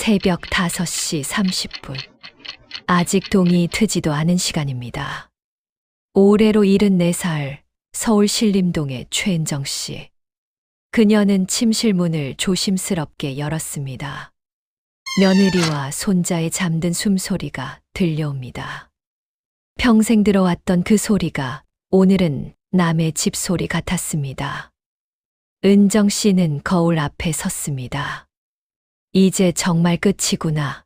새벽 5시 30분. 아직 동이 트지도 않은 시간입니다. 올해로 74살 서울 신림동의 최은정 씨. 그녀는 침실 문을 조심스럽게 열었습니다. 며느리와 손자의 잠든 숨소리가 들려옵니다. 평생 들어왔던 그 소리가 오늘은 남의 집 소리 같았습니다. 은정 씨는 거울 앞에 섰습니다. 이제 정말 끝이구나.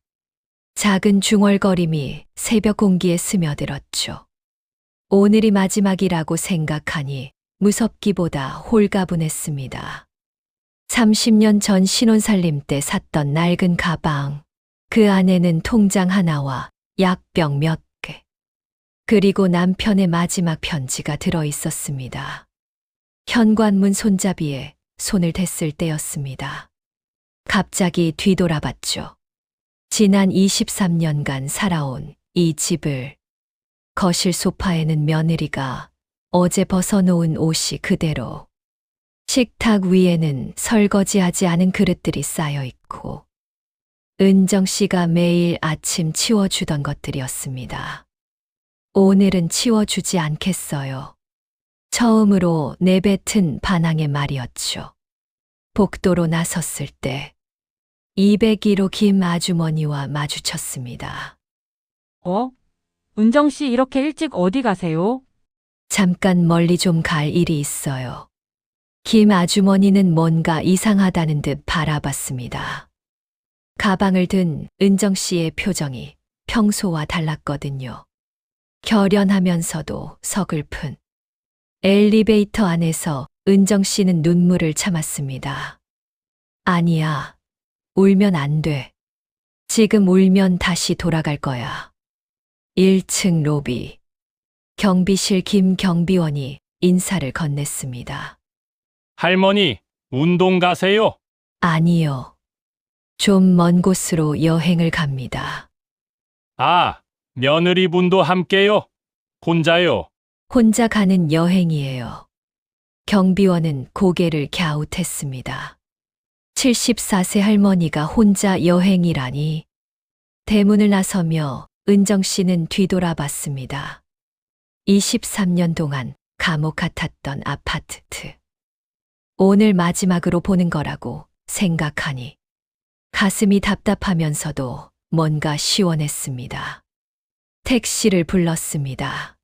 작은 중얼거림이 새벽 공기에 스며들었죠. 오늘이 마지막이라고 생각하니 무섭기보다 홀가분했습니다. 30년 전 신혼살림 때 샀던 낡은 가방, 그 안에는 통장 하나와 약병 몇 개, 그리고 남편의 마지막 편지가 들어 있었습니다. 현관문 손잡이에 손을 댔을 때였습니다. 갑자기 뒤돌아봤죠. 지난 23년간 살아온 이 집을. 거실 소파에는 며느리가 어제 벗어놓은 옷이 그대로, 식탁 위에는 설거지하지 않은 그릇들이 쌓여 있고, 은정 씨가 매일 아침 치워주던 것들이었습니다. 오늘은 치워주지 않겠어요. 처음으로 내뱉은 반항의 말이었죠. 복도로 나섰을 때 201호 김 아주머니와 마주쳤습니다. 은정 씨 이렇게 일찍 어디 가세요? 잠깐 멀리 좀 갈 일이 있어요. 김 아주머니는 뭔가 이상하다는 듯 바라봤습니다. 가방을 든 은정 씨의 표정이 평소와 달랐거든요. 결연하면서도 서글픈. 엘리베이터 안에서 은정 씨는 눈물을 참았습니다. 아니야. 울면 안 돼. 지금 울면 다시 돌아갈 거야. 1층 로비. 경비실 김 경비원이 인사를 건넸습니다. 할머니, 운동 가세요? 아니요. 좀 먼 곳으로 여행을 갑니다. 아, 며느리분도 함께요? 혼자요? 혼자 가는 여행이에요. 경비원은 고개를 갸웃했습니다. 74세 할머니가 혼자 여행이라니. 대문을 나서며 은정 씨는 뒤돌아봤습니다. 23년 동안 감옥 같았던 아파트. 오늘 마지막으로 보는 거라고 생각하니 가슴이 답답하면서도 뭔가 시원했습니다. 택시를 불렀습니다.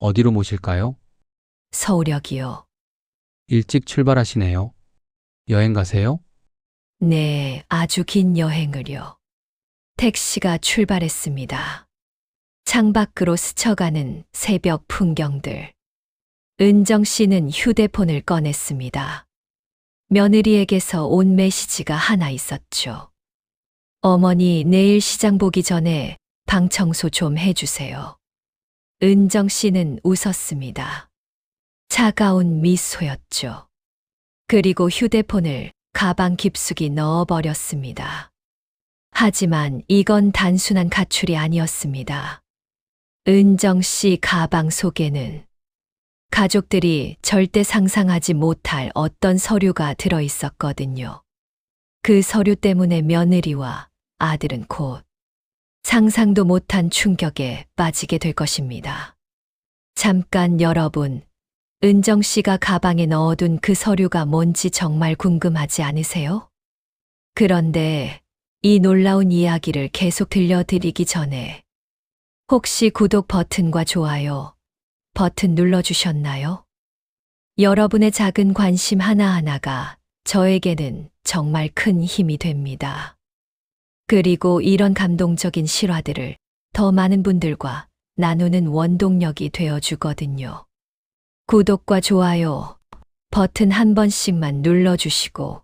어디로 모실까요? 서울역이요. 일찍 출발하시네요. 여행 가세요? 네, 아주 긴 여행을요. 택시가 출발했습니다. 창밖으로 스쳐가는 새벽 풍경들. 은정 씨는 휴대폰을 꺼냈습니다. 며느리에게서 온 메시지가 하나 있었죠. 어머니, 내일 시장 보기 전에 방 청소 좀 해주세요. 은정 씨는 웃었습니다. 차가운 미소였죠. 그리고 휴대폰을 가방 깊숙이 넣어버렸습니다. 하지만 이건 단순한 가출이 아니었습니다. 은정 씨 가방 속에는 가족들이 절대 상상하지 못할 어떤 서류가 들어 있었거든요. 그 서류 때문에 며느리와 아들은 곧 상상도 못한 충격에 빠지게 될 것입니다. 잠깐 여러분, 은정 씨가 가방에 넣어둔 그 서류가 뭔지 정말 궁금하지 않으세요? 그런데 이 놀라운 이야기를 계속 들려드리기 전에 혹시 구독 버튼과 좋아요 버튼 눌러주셨나요? 여러분의 작은 관심 하나하나가 저에게는 정말 큰 힘이 됩니다. 그리고 이런 감동적인 실화들을 더 많은 분들과 나누는 원동력이 되어주거든요. 구독과 좋아요 버튼 한 번씩만 눌러주시고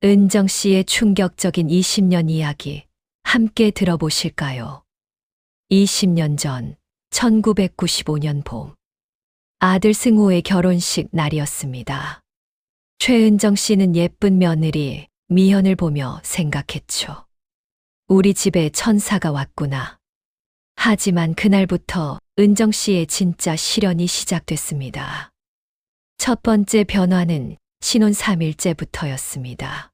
은정 씨의 충격적인 20년 이야기 함께 들어보실까요? 20년 전 1995년 봄, 아들 승호의 결혼식 날이었습니다. 최은정 씨는 예쁜 며느리 미현을 보며 생각했죠. 우리 집에 천사가 왔구나. 하지만 그날부터 은정 씨의 진짜 시련이 시작됐습니다. 첫 번째 변화는 신혼 3일째부터였습니다.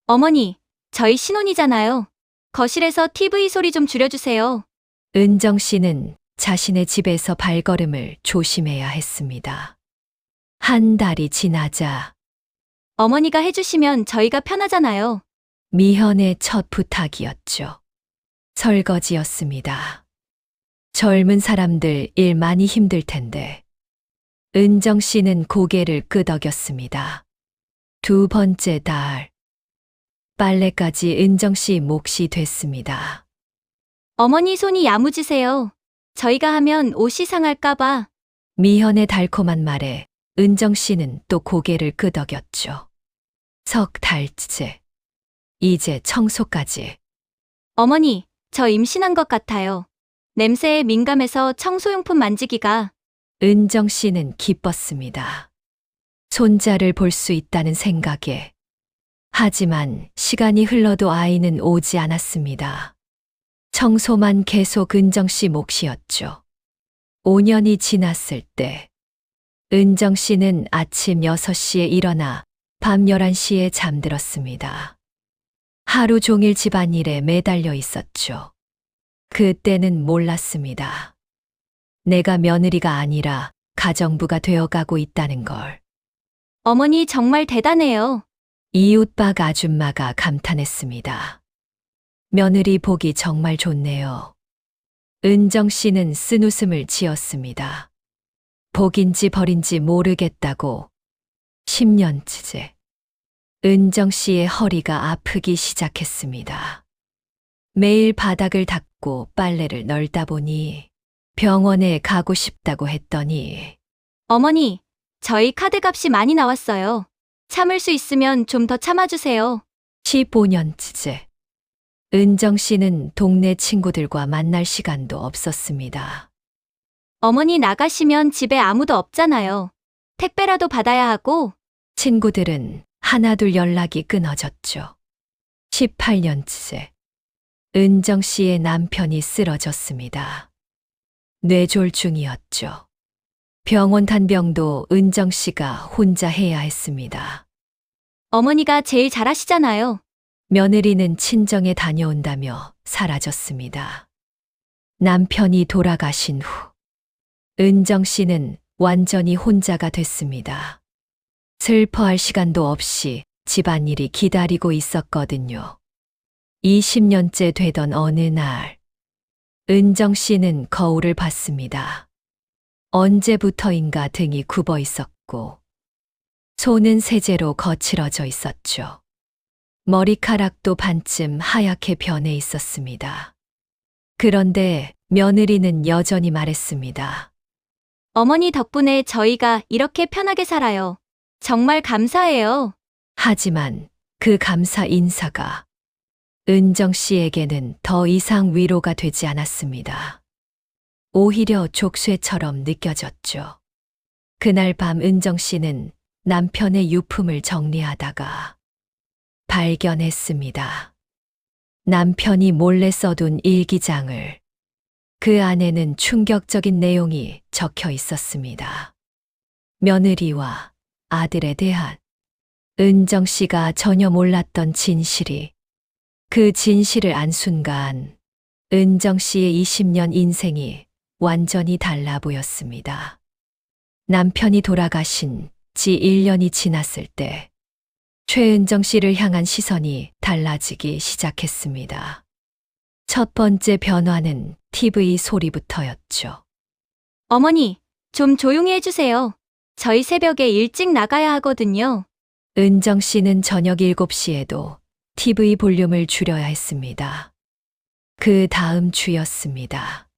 어머니, 저희 신혼이잖아요. 거실에서 TV 소리 좀 줄여주세요. 은정 씨는 자신의 집에서 발걸음을 조심해야 했습니다. 한 달이 지나자 어머니가 해주시면 저희가 편하잖아요. 미현의 첫 부탁이었죠. 설거지였습니다. 젊은 사람들 일 많이 힘들 텐데. 은정 씨는 고개를 끄덕였습니다. 두 번째 달. 빨래까지 은정 씨 몫이 됐습니다. 어머니 손이 야무지세요. 저희가 하면 옷이 상할까봐. 미현의 달콤한 말에 은정 씨는 또 고개를 끄덕였죠. 석 달째. 이제 청소까지. 어머니, 저 임신한 것 같아요. 냄새에 민감해서 청소용품 만지기가. 은정 씨는 기뻤습니다. 손자를 볼 수 있다는 생각에. 하지만 시간이 흘러도 아이는 오지 않았습니다. 청소만 계속 은정 씨 몫이었죠. 5년이 지났을 때 은정 씨는 아침 6시에 일어나 밤 11시에 잠들었습니다. 하루 종일 집안일에 매달려 있었죠. 그때는 몰랐습니다. 내가 며느리가 아니라 가정부가 되어가고 있다는 걸. 어머니 정말 대단해요. 이웃박 아줌마가 감탄했습니다. 며느리 보기 정말 좋네요. 은정 씨는 쓴웃음을 지었습니다. 복인지 벌인지 모르겠다고 10년째. 은정 씨의 허리가 아프기 시작했습니다. 매일 바닥을 닦고 빨래를 널다 보니 병원에 가고 싶다고 했더니 어머니, 저희 카드값이 많이 나왔어요. 참을 수 있으면 좀 더 참아주세요. 15년째. 은정 씨는 동네 친구들과 만날 시간도 없었습니다. 어머니 나가시면 집에 아무도 없잖아요. 택배라도 받아야 하고. 친구들은 하나둘 연락이 끊어졌죠. 18년째. 은정 씨의 남편이 쓰러졌습니다. 뇌졸중이었죠. 병원 단병도 은정 씨가 혼자 해야 했습니다. 어머니가 제일 잘하시잖아요. 며느리는 친정에 다녀온다며 사라졌습니다. 남편이 돌아가신 후 은정 씨는 완전히 혼자가 됐습니다. 슬퍼할 시간도 없이 집안일이 기다리고 있었거든요. 20년째 되던 어느 날 은정 씨는 거울을 봤습니다. 언제부터인가 등이 굽어 있었고 손은 세제로 거칠어져 있었죠. 머리카락도 반쯤 하얗게 변해 있었습니다. 그런데 며느리는 여전히 말했습니다. 어머니 덕분에 저희가 이렇게 편하게 살아요. 정말 감사해요. 하지만 그 감사 인사가 은정 씨에게는 더 이상 위로가 되지 않았습니다. 오히려 족쇄처럼 느껴졌죠. 그날 밤 은정 씨는 남편의 유품을 정리하다가 발견했습니다. 남편이 몰래 써둔 일기장을. 그 안에는 충격적인 내용이 적혀 있었습니다. 며느리와 아들에 대한 은정 씨가 전혀 몰랐던 진실이. 그 진실을 안 순간 은정 씨의 20년 인생이 완전히 달라 보였습니다. 남편이 돌아가신 지 1년이 지났을 때 최은정 씨를 향한 시선이 달라지기 시작했습니다. 첫 번째 변화는 TV 소리부터였죠. 어머니, 좀 조용히 해주세요. 저희 새벽에 일찍 나가야 하거든요. 은정 씨는 저녁 7시에도 TV 볼륨을 줄여야 했습니다. 그 다음 주였습니다.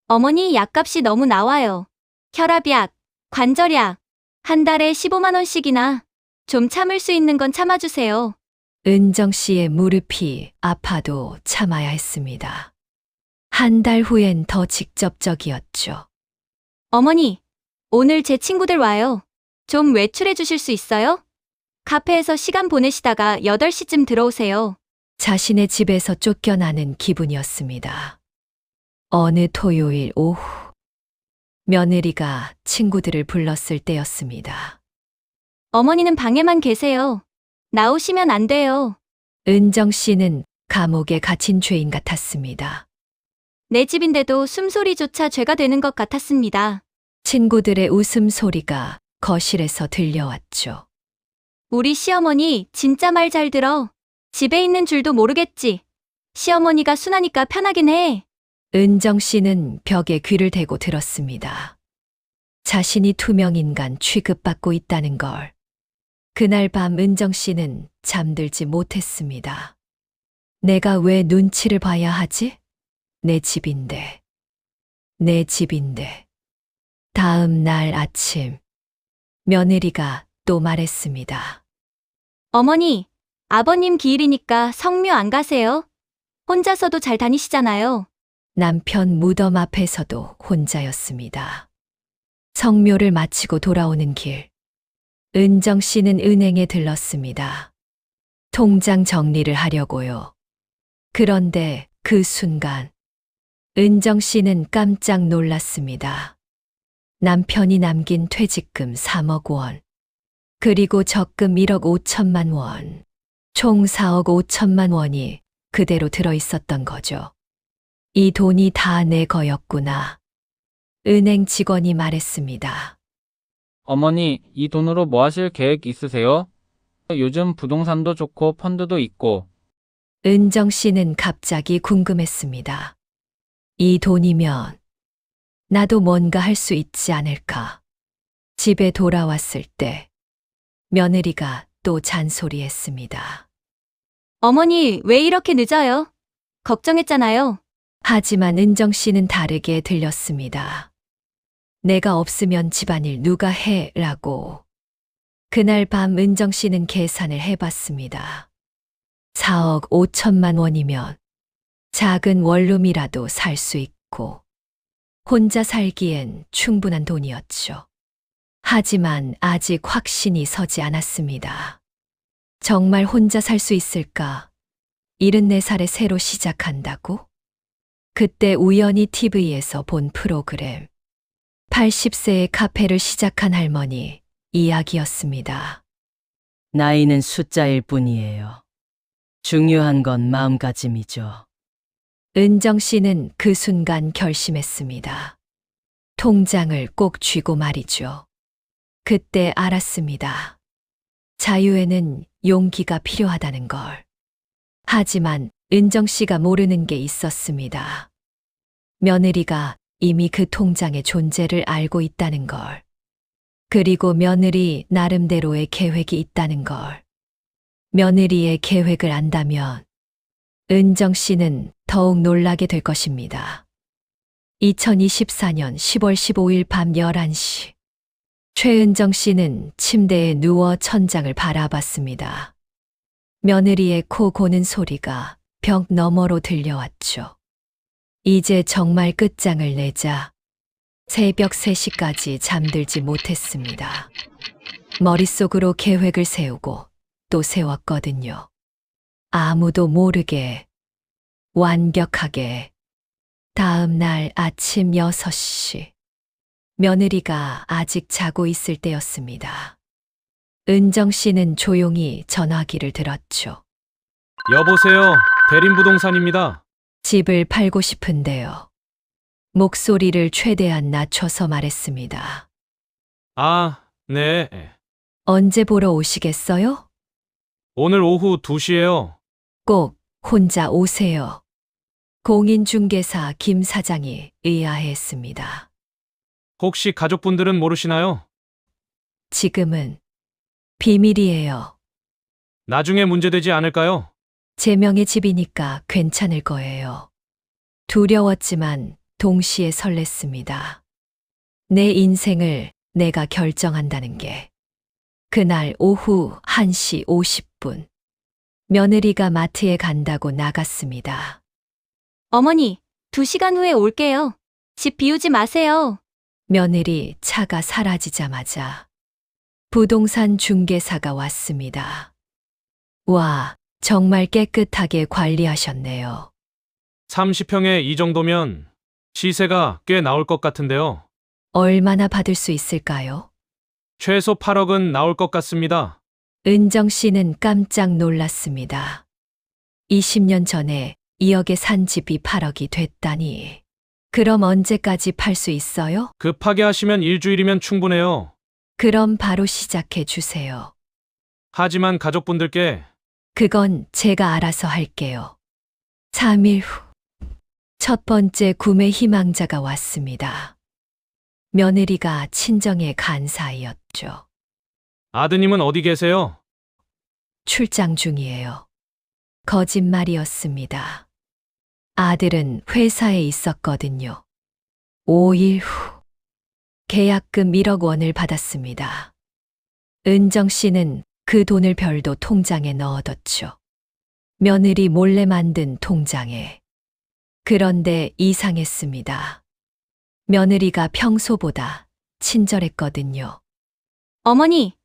어머니 약값이 너무 나와요. 혈압약, 관절약, 한 달에 15만 원씩이나. 좀 참을 수 있는 건 참아주세요. 은정 씨의 무릎이 아파도 참아야 했습니다. 한 달 후엔 더 직접적이었죠. 어머니, 오늘 제 친구들 와요. 좀 외출해 주실 수 있어요? 카페에서 시간 보내시다가 8시쯤 들어오세요. 자신의 집에서 쫓겨나는 기분이었습니다. 어느 토요일 오후, 며느리가 친구들을 불렀을 때였습니다. 어머니는 방에만 계세요. 나오시면 안 돼요. 은정 씨는 감옥에 갇힌 죄인 같았습니다. 내 집인데도 숨소리조차 죄가 되는 것 같았습니다. 친구들의 웃음소리가 거실에서 들려왔죠. 우리 시어머니 진짜 말 잘 들어. 집에 있는 줄도 모르겠지. 시어머니가 순하니까 편하긴 해. 은정 씨는 벽에 귀를 대고 들었습니다. 자신이 투명인간 취급받고 있다는 걸. 그날 밤 은정 씨는 잠들지 못했습니다. 내가 왜 눈치를 봐야 하지? 내 집인데. 내 집인데. 다음 날 아침, 며느리가 또 말했습니다. 어머니, 아버님 기일이니까 성묘 안 가세요? 혼자서도 잘 다니시잖아요. 남편 무덤 앞에서도 혼자였습니다. 성묘를 마치고 돌아오는 길, 은정 씨는 은행에 들렀습니다. 통장 정리를 하려고요. 그런데 그 순간, 은정 씨는 깜짝 놀랐습니다. 남편이 남긴 퇴직금 3억 원, 그리고 적금 1억 5천만 원, 총 4억 5천만 원이 그대로 들어 있었던 거죠. 이 돈이 다 내 거였구나. 은행 직원이 말했습니다. 어머니, 이 돈으로 뭐 하실 계획 있으세요? 요즘 부동산도 좋고 펀드도 있고. 은정 씨는 갑자기 궁금했습니다. 이 돈이면 나도 뭔가 할 수 있지 않을까. 집에 돌아왔을 때 며느리가 또 잔소리했습니다. 어머니, 왜 이렇게 늦어요? 걱정했잖아요. 하지만 은정 씨는 다르게 들렸습니다. 내가 없으면 집안일 누가 해? 라고. 그날 밤 은정 씨는 계산을 해봤습니다. 4억 5천만 원이면 작은 원룸이라도 살 수 있고 혼자 살기엔 충분한 돈이었죠. 하지만 아직 확신이 서지 않았습니다. 정말 혼자 살 수 있을까? 74살에 새로 시작한다고? 그때 우연히 TV에서 본 프로그램. 80세에 카페를 시작한 할머니 이야기였습니다. 나이는 숫자일 뿐이에요. 중요한 건 마음가짐이죠. 은정 씨는 그 순간 결심했습니다. 통장을 꼭 쥐고 말이죠. 그때 알았습니다. 자유에는 용기가 필요하다는 걸. 하지만 은정 씨가 모르는 게 있었습니다. 며느리가 이미 그 통장의 존재를 알고 있다는 걸. 그리고 며느리 나름대로의 계획이 있다는 걸. 며느리의 계획을 안다면 은정 씨는 더욱 놀라게 될 것입니다. 2024년 10월 15일 밤 11시. 최은정 씨는 침대에 누워 천장을 바라봤습니다. 며느리의 코 고는 소리가 벽 너머로 들려왔죠. 이제 정말 끝장을 내자. 새벽 3시까지 잠들지 못했습니다. 머릿속으로 계획을 세우고 또 세웠거든요. 아무도 모르게, 완벽하게. 다음 날 아침 6시. 며느리가 아직 자고 있을 때였습니다. 은정 씨는 조용히 전화기를 들었죠. 여보세요. 대림부동산입니다. 집을 팔고 싶은데요. 목소리를 최대한 낮춰서 말했습니다. 아, 네. 언제 보러 오시겠어요? 오늘 오후 2시에요. 꼭 혼자 오세요. 공인중개사 김 사장이 의아해했습니다. 혹시 가족분들은 모르시나요? 지금은 비밀이에요. 나중에 문제되지 않을까요? 제 명의 집이니까 괜찮을 거예요. 두려웠지만 동시에 설렜습니다. 내 인생을 내가 결정한다는 게. 그날 오후 1시 50분. 며느리가 마트에 간다고 나갔습니다. 어머니, 2시간 후에 올게요. 집 비우지 마세요. 며느리 차가 사라지자마자 부동산 중개사가 왔습니다. 와, 정말 깨끗하게 관리하셨네요. 30평에 이 정도면 시세가 꽤 나올 것 같은데요. 얼마나 받을 수 있을까요? 최소 8억은 나올 것 같습니다. 은정 씨는 깜짝 놀랐습니다. 20년 전에 2억에 산 집이 8억이 됐다니. 그럼 언제까지 팔 수 있어요? 급하게 하시면 일주일이면 충분해요. 그럼 바로 시작해 주세요. 하지만 가족분들께 그건 제가 알아서 할게요. 3일 후, 첫 번째 구매 희망자가 왔습니다. 며느리가 친정에 간 사이였죠. 아드님은 어디 계세요? 출장 중이에요. 거짓말이었습니다. 아들은 회사에 있었거든요. 5일 후, 계약금 1억 원을 받았습니다. 은정 씨는 그 돈을 별도 통장에 넣어뒀죠. 며느리 몰래 만든 통장에. 그런데 이상했습니다. 며느리가 평소보다 친절했거든요. 어머니,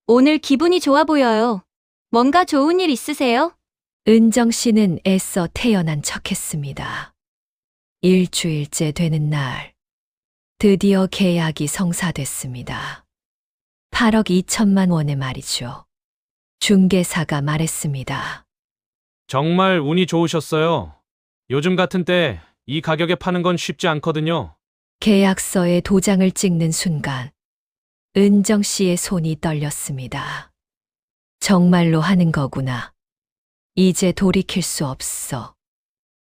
오늘 기분이 좋아 보여요. 뭔가 좋은 일 있으세요? 은정 씨는 애써 태연한 척했습니다. 일주일째 되는 날, 드디어 계약이 성사됐습니다. 8억 2천만 원의 말이죠. 중개사가 말했습니다. 정말 운이 좋으셨어요. 요즘 같은 때 이 가격에 파는 건 쉽지 않거든요. 계약서에 도장을 찍는 순간, 은정 씨의 손이 떨렸습니다. 정말로 하는 거구나. 이제 돌이킬 수 없어.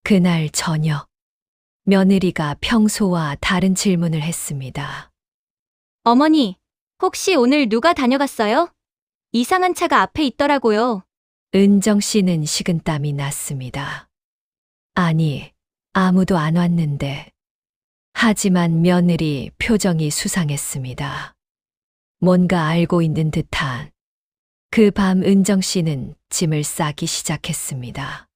그날 저녁, 며느리가 평소와 다른 질문을 했습니다. 어머니, 혹시 오늘 누가 다녀갔어요? 이상한 차가 앞에 있더라고요. 은정 씨는 식은땀이 났습니다. 아니, 아무도 안 왔는데. 하지만 며느리 표정이 수상했습니다. 뭔가 알고 있는 듯한. 그 밤 은정 씨는 짐을 싸기 시작했습니다.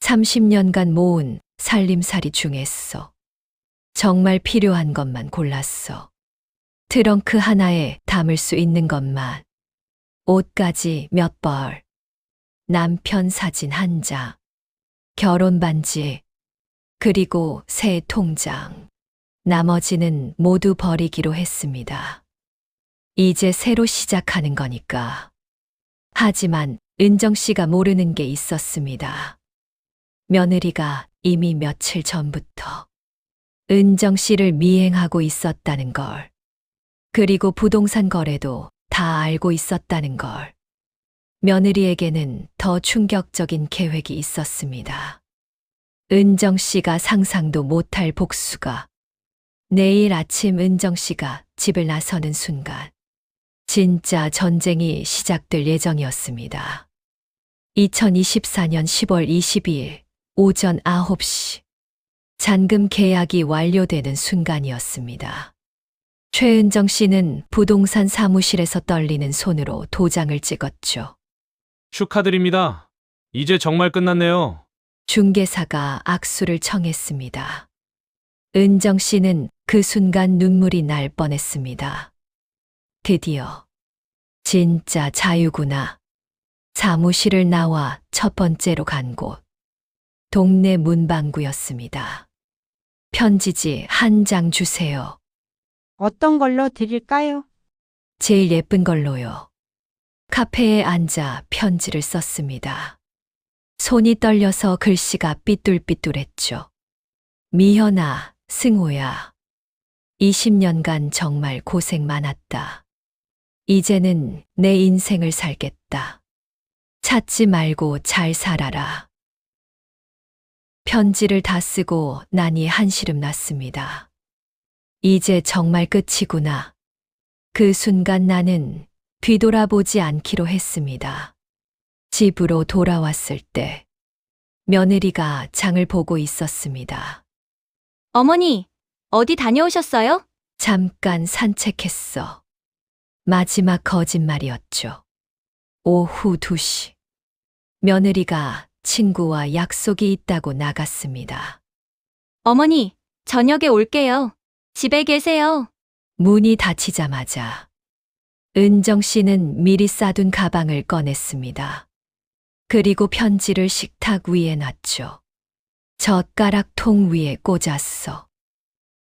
30년간 모은 살림살이 중에서 정말 필요한 것만 골랐어. 트렁크 하나에 담을 수 있는 것만. 옷까지 몇 벌. 남편 사진 한 장. 결혼 반지. 그리고 새 통장. 나머지는 모두 버리기로 했습니다. 이제 새로 시작하는 거니까. 하지만 은정 씨가 모르는 게 있었습니다. 며느리가 이미 며칠 전부터 은정 씨를 미행하고 있었다는 걸. 그리고 부동산 거래도 다 알고 있었다는 걸. 며느리에게는 더 충격적인 계획이 있었습니다. 은정 씨가 상상도 못할 복수가. 내일 아침 은정 씨가 집을 나서는 순간 진짜 전쟁이 시작될 예정이었습니다. 2024년 10월 22일 오전 9시 잔금 계약이 완료되는 순간이었습니다. 최은정 씨는 부동산 사무실에서 떨리는 손으로 도장을 찍었죠. 축하드립니다. 이제 정말 끝났네요. 중개사가 악수를 청했습니다. 은정 씨는 그 순간 눈물이 날 뻔했습니다. 드디어 진짜 자유구나. 사무실을 나와 첫 번째로 간 곳. 동네 문방구였습니다. 편지지 한 장 주세요. 어떤 걸로 드릴까요? 제일 예쁜 걸로요. 카페에 앉아 편지를 썼습니다. 손이 떨려서 글씨가 삐뚤삐뚤했죠. 미현아, 승호야. 20년간 정말 고생 많았다. 이제는 내 인생을 살겠다. 찾지 말고 잘 살아라. 편지를 다 쓰고 나니 한시름 났습니다. 이제 정말 끝이구나. 그 순간 나는 뒤돌아보지 않기로 했습니다. 집으로 돌아왔을 때 며느리가 장을 보고 있었습니다. 어머니, 어디 다녀오셨어요? 잠깐 산책했어. 마지막 거짓말이었죠. 오후 2시. 며느리가 친구와 약속이 있다고 나갔습니다. 어머니, 저녁에 올게요. 집에 계세요. 문이 닫히자마자 은정 씨는 미리 싸둔 가방을 꺼냈습니다. 그리고 편지를 식탁 위에 놨죠. 젓가락 통 위에 꽂았어.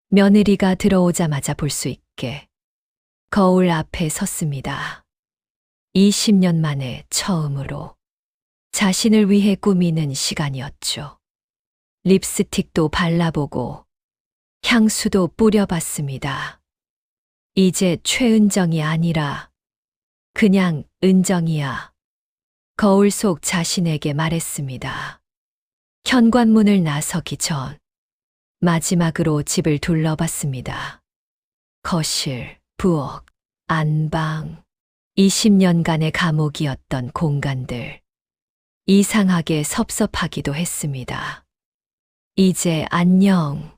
며느리가 들어오자마자 볼 수 있게 거울 앞에 섰습니다. 20년 만에 처음으로 자신을 위해 꾸미는 시간이었죠. 립스틱도 발라보고 향수도 뿌려봤습니다. 이제 최은정이 아니라 그냥 은정이야. 거울 속 자신에게 말했습니다. 현관문을 나서기 전 마지막으로 집을 둘러봤습니다. 거실, 부엌, 안방, 20년간의 감옥이었던 공간들. 이상하게 섭섭하기도 했습니다. 이제 안녕.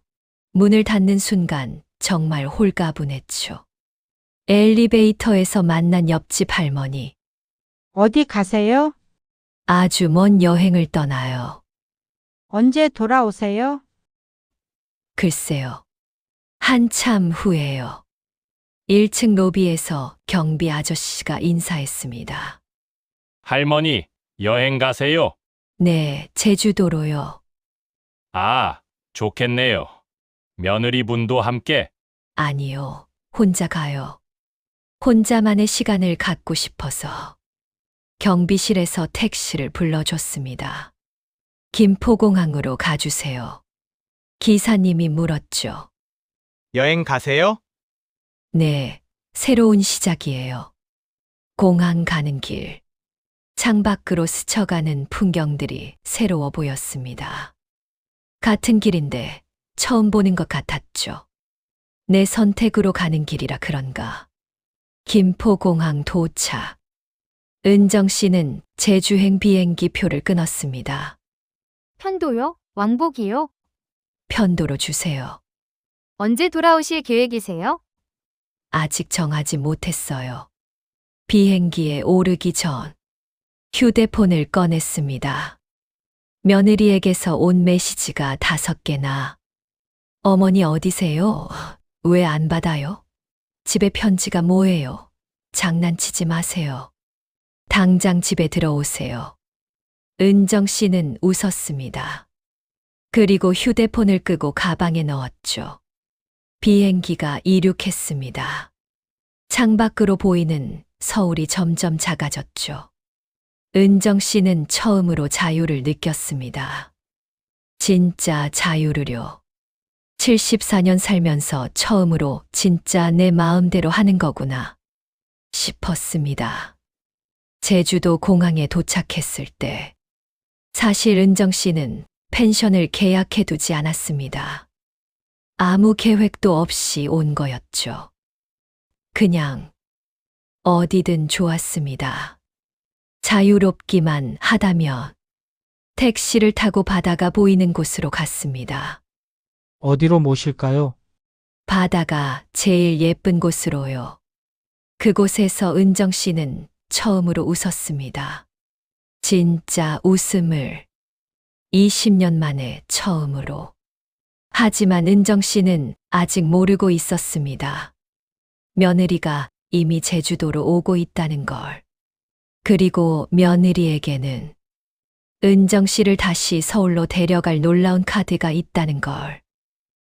문을 닫는 순간 정말 홀가분했죠. 엘리베이터에서 만난 옆집 할머니. 어디 가세요? 아주 먼 여행을 떠나요. 언제 돌아오세요? 글쎄요. 한참 후에요. 1층 로비에서 경비 아저씨가 인사했습니다. 할머니, 여행 가세요? 네, 제주도로요. 아, 좋겠네요. 며느리분도 함께? 아니요, 혼자 가요. 혼자만의 시간을 갖고 싶어서 경비실에서 택시를 불러줬습니다. 김포공항으로 가주세요. 기사님이 물었죠. 여행 가세요? 네, 새로운 시작이에요. 공항 가는 길. 창밖으로 스쳐가는 풍경들이 새로워 보였습니다. 같은 길인데 처음 보는 것 같았죠. 내 선택으로 가는 길이라 그런가. 김포공항 도착. 은정 씨는 제주행 비행기 표를 끊었습니다. 편도요? 왕복이요? 편도로 주세요. 언제 돌아오실 계획이세요? 아직 정하지 못했어요. 비행기에 오르기 전 휴대폰을 꺼냈습니다. 며느리에게서 온 메시지가 5개나. 어머니 어디세요? 왜 안 받아요? 집에 편지가 뭐예요? 장난치지 마세요. 당장 집에 들어오세요. 은정 씨는 웃었습니다. 그리고 휴대폰을 끄고 가방에 넣었죠. 비행기가 이륙했습니다. 창밖으로 보이는 서울이 점점 작아졌죠. 은정 씨는 처음으로 자유를 느꼈습니다. 진짜 자유를요. 74년 살면서 처음으로 진짜 내 마음대로 하는 거구나 싶었습니다. 제주도 공항에 도착했을 때 사실 은정 씨는 펜션을 계약해두지 않았습니다. 아무 계획도 없이 온 거였죠. 그냥 어디든 좋았습니다. 자유롭기만 하다면 택시를 타고 바다가 보이는 곳으로 갔습니다. 어디로 모실까요? 바다가 제일 예쁜 곳으로요. 그곳에서 은정 씨는 처음으로 웃었습니다. 진짜 웃음을 20년 만에 처음으로. 하지만 은정 씨는 아직 모르고 있었습니다. 며느리가 이미 제주도로 오고 있다는 걸. 그리고 며느리에게는 은정 씨를 다시 서울로 데려갈 놀라운 카드가 있다는 걸.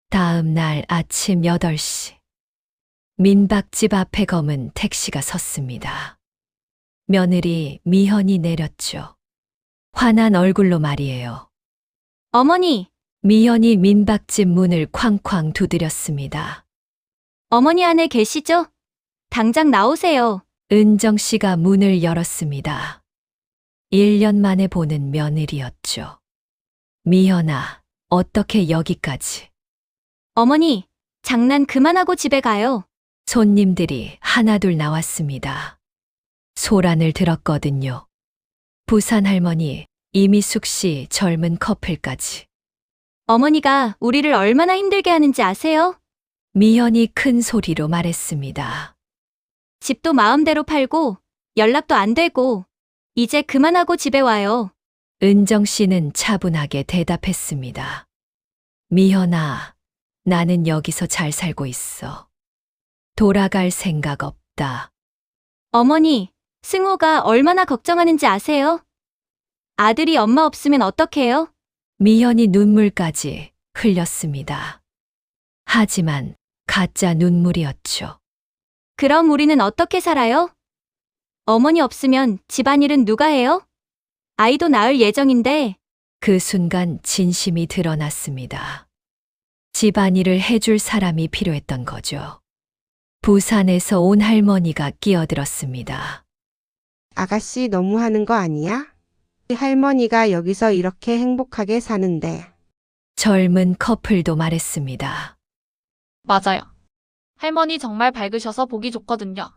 다음 날 아침 8시. 민박집 앞에 검은 택시가 섰습니다. 며느리 미현이 내렸죠. 화난 얼굴로 말이에요. 어머니, 미현이 민박집 문을 쾅쾅 두드렸습니다. 어머니 안에 계시죠? 당장 나오세요. 은정 씨가 문을 열었습니다. 1년 만에 보는 며느리였죠. 미현아, 어떻게 여기까지? 어머니, 장난 그만하고 집에 가요. 손님들이 하나둘 나왔습니다. 소란을 들었거든요. 부산 할머니, 이미숙 씨 젊은 커플까지. 어머니가 우리를 얼마나 힘들게 하는지 아세요? 미현이 큰 소리로 말했습니다. 집도 마음대로 팔고 연락도 안 되고 이제 그만하고 집에 와요. 은정 씨는 차분하게 대답했습니다. 미현아, 나는 여기서 잘 살고 있어. 돌아갈 생각 없다. 어머니, 승호가 얼마나 걱정하는지 아세요? 아들이 엄마 없으면 어떡해요? 미현이 눈물까지 흘렸습니다. 하지만 가짜 눈물이었죠. 그럼 우리는 어떻게 살아요? 어머니 없으면 집안일은 누가 해요? 아이도 낳을 예정인데 그 순간 진심이 드러났습니다. 집안일을 해줄 사람이 필요했던 거죠. 부산에서 온 할머니가 끼어들었습니다. 아가씨 너무하는 거 아니야? 할머니가 여기서 이렇게 행복하게 사는데. 젊은 커플도 말했습니다. 맞아요. 할머니 정말 밝으셔서 보기 좋거든요.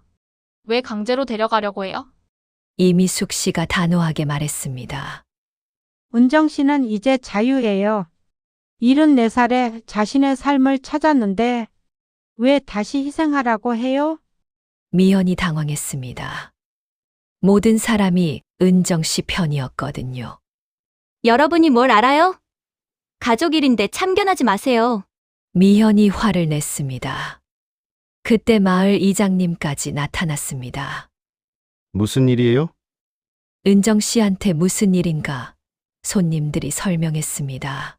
왜 강제로 데려가려고 해요? 이미숙 씨가 단호하게 말했습니다. 은정 씨는 이제 자유예요. 74살에 자신의 삶을 찾았는데 왜 다시 희생하라고 해요? 미연이 당황했습니다. 모든 사람이 은정 씨 편이었거든요. 여러분이 뭘 알아요? 가족 일인데 참견하지 마세요. 미연이 화를 냈습니다. 그때 마을 이장님까지 나타났습니다. 무슨 일이에요? 은정 씨한테 무슨 일인가 손님들이 설명했습니다.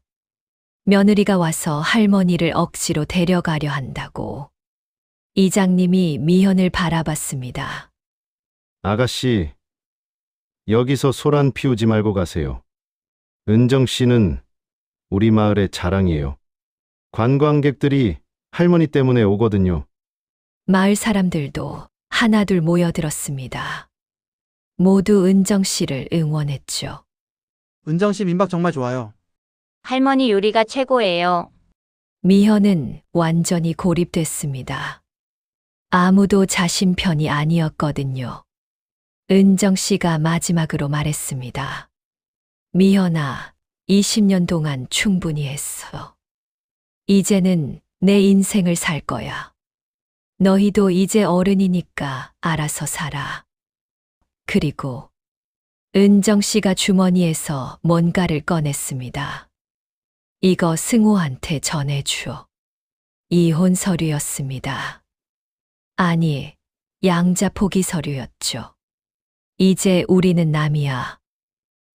며느리가 와서 할머니를 억지로 데려가려 한다고. 이장님이 미연을 바라봤습니다. 아가씨, 여기서 소란 피우지 말고 가세요. 은정 씨는 우리 마을의 자랑이에요. 관광객들이 할머니 때문에 오거든요. 마을 사람들도 하나둘 모여들었습니다. 모두 은정 씨를 응원했죠. 은정 씨 민박 정말 좋아요. 할머니 요리가 최고예요. 미현은 완전히 고립됐습니다. 아무도 자신 편이 아니었거든요. 은정 씨가 마지막으로 말했습니다. 미현아, 20년 동안 충분히 했어. 이제는 내 인생을 살 거야. 너희도 이제 어른이니까 알아서 살아. 그리고 은정 씨가 주머니에서 뭔가를 꺼냈습니다. 이거 승호한테 전해줘. 이혼 서류였습니다. 아니, 양자 포기 서류였죠. 이제 우리는 남이야.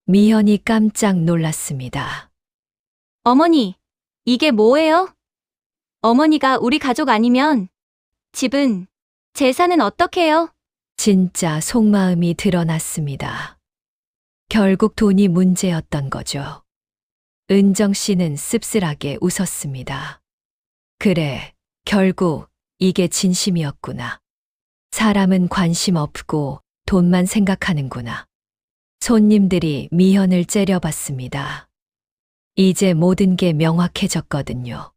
미현이 깜짝 놀랐습니다. 어머니, 이게 뭐예요? 어머니가 우리 가족 아니면 집은, 재산은 어떻게 해요? 진짜 속마음이 드러났습니다. 결국 돈이 문제였던 거죠. 은정 씨는 씁쓸하게 웃었습니다. 그래, 결국 이게 진심이었구나. 사람은 관심 없고 돈만 생각하는구나. 손님들이 미현을 째려봤습니다. 이제 모든 게 명확해졌거든요.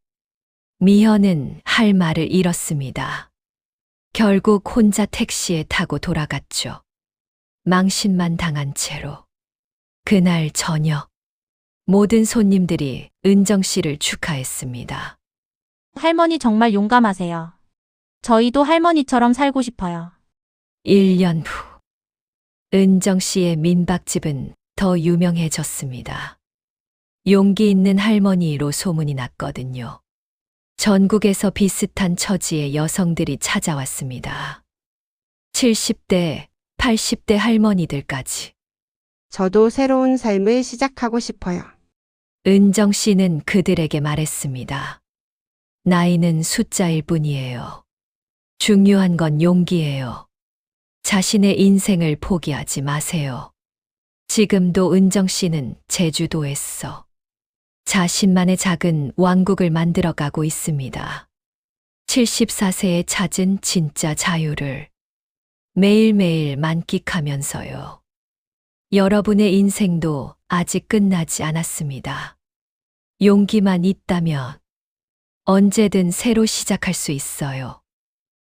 미현은 할 말을 잃었습니다. 결국 혼자 택시에 타고 돌아갔죠. 망신만 당한 채로. 그날 저녁, 모든 손님들이 은정 씨를 축하했습니다. 할머니 정말 용감하세요. 저희도 할머니처럼 살고 싶어요. 1년 후, 은정 씨의 민박집은 더 유명해졌습니다. 용기 있는 할머니로 소문이 났거든요. 전국에서 비슷한 처지의 여성들이 찾아왔습니다. 70대, 80대 할머니들까지. 저도 새로운 삶을 시작하고 싶어요. 은정 씨는 그들에게 말했습니다. 나이는 숫자일 뿐이에요. 중요한 건 용기예요. 자신의 인생을 포기하지 마세요. 지금도 은정 씨는 제주도에서 자신만의 작은 왕국을 만들어가고 있습니다. 74세에 찾은 진짜 자유를 매일매일 만끽하면서요. 여러분의 인생도 아직 끝나지 않았습니다. 용기만 있다면 언제든 새로 시작할 수 있어요.